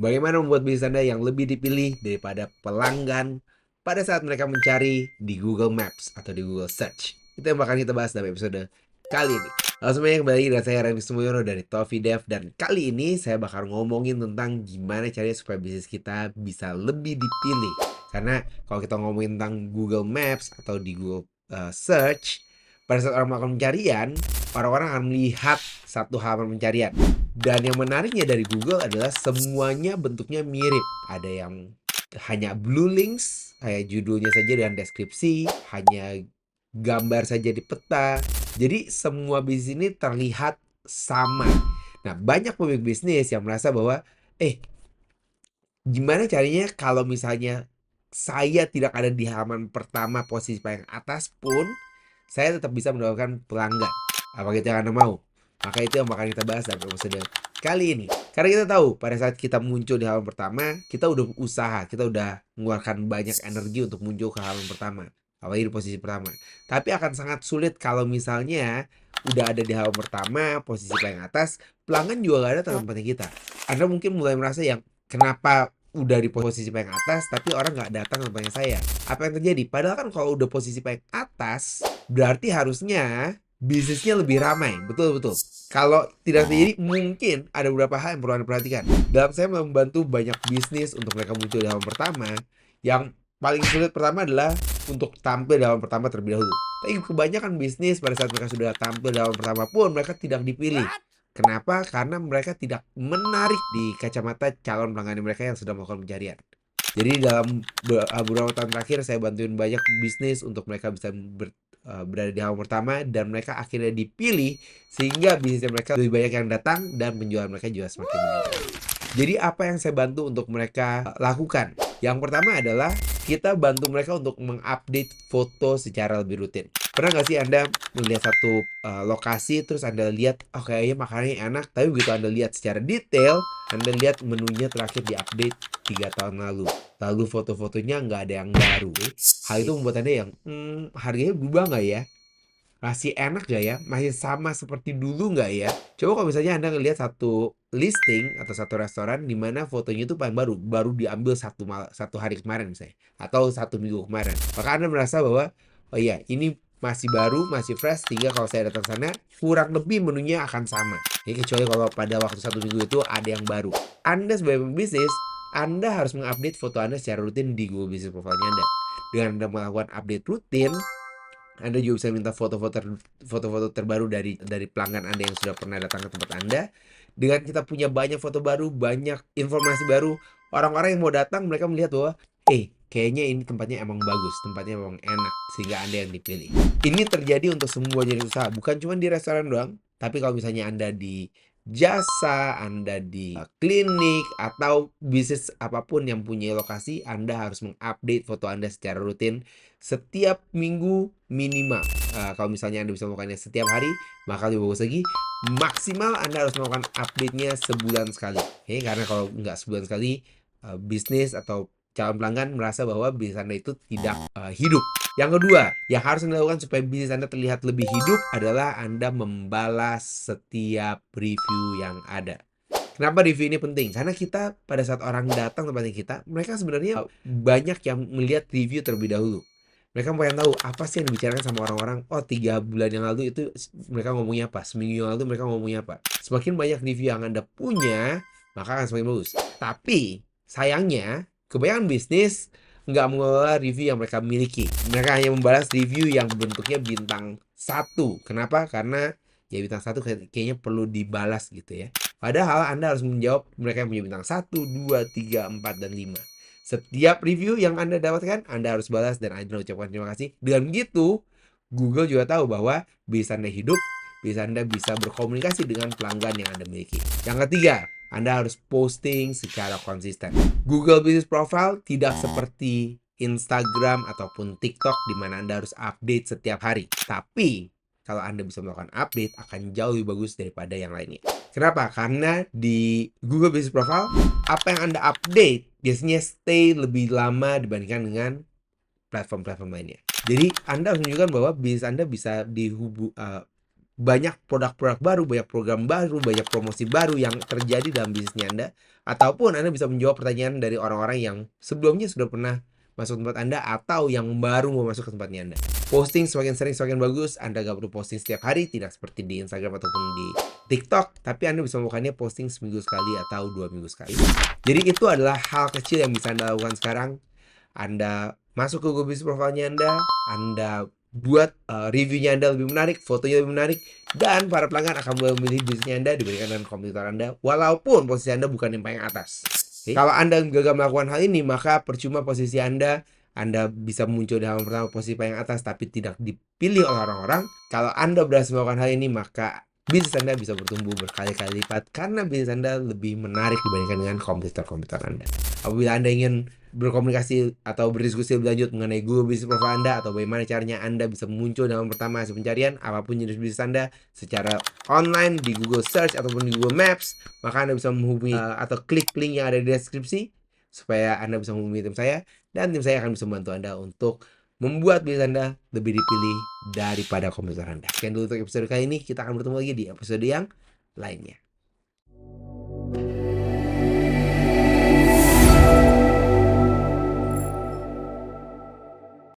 Bagaimana membuat bisnis Anda yang lebih dipilih daripada pelanggan pada saat mereka mencari di Google Maps atau di Google Search? Itu yang bakal kita bahas dalam episode kali ini. Halo semuanya, kembali lagi dengan saya Randy Sumiono dari Toffee Dev. Dan kali ini saya bakal ngomongin tentang gimana caranya supaya bisnis kita bisa lebih dipilih. Karena kalau kita ngomongin tentang Google Maps atau di Google Search, pada saat orang melakukan pencarian, orang-orang akan melihat satu halaman pencarian. Dan yang menariknya dari Google adalah semuanya bentuknya mirip. Ada yang hanya blue links, kayak judulnya saja dan deskripsi, hanya gambar saja di peta. Jadi semua bisnis ini terlihat sama. Nah, banyak pemilik bisnis yang merasa bahwa, gimana caranya kalau misalnya saya tidak ada di halaman pertama posisi paling atas pun, saya tetap bisa mendapatkan pelanggan. Apa kita Anda mau? Maka itu yang bakal kita bahas dalam episode kali ini. Karena kita tahu pada saat kita muncul di halaman pertama, kita udah usaha, kita udah mengeluarkan banyak energi untuk muncul ke halaman pertama. Apalagi di posisi pertama. Tapi akan sangat sulit kalau misalnya udah ada di halaman pertama, posisi paling atas, pelanggan juga gak datang ke tempatnya kita. Anda mungkin mulai merasa yang, kenapa udah di posisi paling atas tapi orang nggak datang ke tempatnya saya? Apa yang terjadi? Padahal kan kalau udah posisi paling atas, berarti harusnya bisnisnya lebih ramai. Betul betul. Kalau tidak terjadi, mungkin ada beberapa hal yang perlu Anda perhatikan. Dalam saya membantu banyak bisnis untuk mereka muncul di halaman pertama, yang paling sulit pertama adalah untuk tampil di halaman pertama terlebih dahulu. Tapi kebanyakan bisnis pada saat mereka sudah tampil di halaman pertama pun mereka tidak dipilih. Kenapa? Karena mereka tidak menarik di kacamata calon pelanggan mereka yang sedang melakukan pencarian. Jadi dalam beberapa tahun terakhir saya bantuin banyak bisnis untuk mereka bisa berada di halaman pertama dan mereka akhirnya dipilih sehingga bisnisnya mereka lebih banyak yang datang dan penjualan mereka juga semakin meningkat. Jadi apa yang saya bantu untuk mereka lakukan? Yang pertama adalah kita bantu mereka untuk mengupdate foto secara lebih rutin. Pernah nggak sih Anda melihat satu lokasi terus Anda lihat, oh kayaknya makanannya enak, tapi begitu Anda lihat secara detail, Anda lihat menunya terakhir diupdate 3 tahun lalu. Lalu foto-fotonya nggak ada yang baru. Hal itu membuat Anda yang, harganya berubah nggak ya? Masih enak gak ya? Masih sama seperti dulu nggak ya? Coba kalau misalnya Anda ngelihat satu listing atau satu restoran di mana fotonya itu paling baru diambil satu hari kemarin misalnya, atau 1 minggu kemarin. Maka Anda merasa bahwa, oh iya, ini masih baru, masih fresh, sehingga kalau saya datang sana, kurang lebih menunya akan sama. Ya, kecuali kalau pada waktu 1 minggu itu ada yang baru. Anda sebagai pembisnis, Anda harus mengupdate foto Anda secara rutin di Google Business Profile Anda. Dengan Anda melakukan update rutin, Anda juga bisa minta foto-foto terbaru dari pelanggan Anda yang sudah pernah datang ke tempat Anda. Dengan kita punya banyak foto baru, banyak informasi baru, orang-orang yang mau datang mereka melihat bahwa, kayaknya ini tempatnya emang bagus, tempatnya emang enak, sehingga Anda yang dipilih. Ini terjadi untuk semua jenis usaha, bukan cuma di restoran doang, tapi kalau misalnya Anda di jasa, Anda di klinik, atau bisnis apapun yang punya lokasi, Anda harus mengupdate foto Anda secara rutin setiap minggu minimal. Kalau misalnya Anda bisa melakukannya setiap hari, maka lebih bagus lagi. Maksimal Anda harus melakukan update-nya sebulan sekali. Karena kalau nggak sebulan sekali, bisnis atau calon pelanggan merasa bahwa bisnis Anda itu tidak hidup. Yang kedua, yang harus Anda lakukan supaya bisnis Anda terlihat lebih hidup adalah Anda membalas setiap review yang ada. Kenapa review ini penting? Karena kita pada saat orang datang tempatnya kita, mereka sebenarnya banyak yang melihat review terlebih dahulu. Mereka pengen tahu apa sih yang dibicarakan sama orang-orang. Oh, 3 bulan yang lalu itu mereka ngomongnya apa, seminggu yang lalu mereka ngomongnya apa. Semakin banyak review yang Anda punya, maka akan semakin bagus. Tapi sayangnya kebanyakan bisnis nggak mengelola review yang mereka miliki. Mereka hanya membalas review yang bentuknya bintang 1. Kenapa? Karena ya bintang 1 kayaknya perlu dibalas gitu ya. Padahal Anda harus menjawab mereka yang punya bintang 1, 2, 3, 4, dan 5. Setiap review yang Anda dapatkan, Anda harus balas dan Anda ucapkan terima kasih. Dengan begitu, Google juga tahu bahwa bisnis Anda hidup, bisnis Anda bisa berkomunikasi dengan pelanggan yang Anda miliki. Yang ketiga, Anda harus posting secara konsisten. Google Business Profile tidak seperti Instagram ataupun TikTok di mana Anda harus update setiap hari. Tapi, kalau Anda bisa melakukan update, akan jauh lebih bagus daripada yang lainnya. Kenapa? Karena di Google Business Profile, apa yang Anda update biasanya stay lebih lama dibandingkan dengan platform-platform lainnya. Jadi Anda harus menunjukkan bahwa bisnis Anda bisa banyak produk-produk baru, banyak program baru, banyak promosi baru yang terjadi dalam bisnisnya Anda, ataupun Anda bisa menjawab pertanyaan dari orang-orang yang sebelumnya sudah pernah masuk tempat Anda atau yang baru mau masuk ke tempatnya Anda. Posting semakin sering semakin bagus. Anda gak perlu posting setiap hari, tidak seperti di Instagram ataupun di TikTok, tapi Anda bisa melakukannya posting seminggu sekali atau 2 minggu sekali. Jadi itu adalah hal kecil yang bisa Anda lakukan sekarang. Anda masuk ke Google Business Profile-nya Anda buat reviewnya Anda lebih menarik, fotonya lebih menarik, dan para pelanggan akan mulai memilih bisnisnya Anda dibandingkan dengan kompetitor Anda, walaupun posisi Anda bukan yang paling atas. Okay? Kalau Anda gagal melakukan hal ini, maka percuma posisi Anda bisa muncul di halaman pertama posisi paling atas tapi tidak dipilih oleh orang-orang. Kalau Anda berhasil melakukan hal ini, maka bisnis Anda bisa bertumbuh berkali-kali lipat karena bisnis Anda lebih menarik dibandingkan dengan kompetitor-kompetitor Anda. Apabila Anda ingin berkomunikasi atau berdiskusi lebih lanjut mengenai Google Business Profile Anda atau bagaimana caranya Anda bisa muncul dalam pertama hasil pencarian apapun jenis bisnis Anda secara online di Google Search ataupun di Google Maps, maka Anda bisa menghubungi atau klik link yang ada di deskripsi supaya Anda bisa menghubungi tim saya, dan tim saya akan bisa membantu Anda untuk membuat bisnis Anda lebih dipilih daripada kompetitor Anda. Sekian dulu untuk episode kali ini. Kita akan bertemu lagi di episode yang lainnya.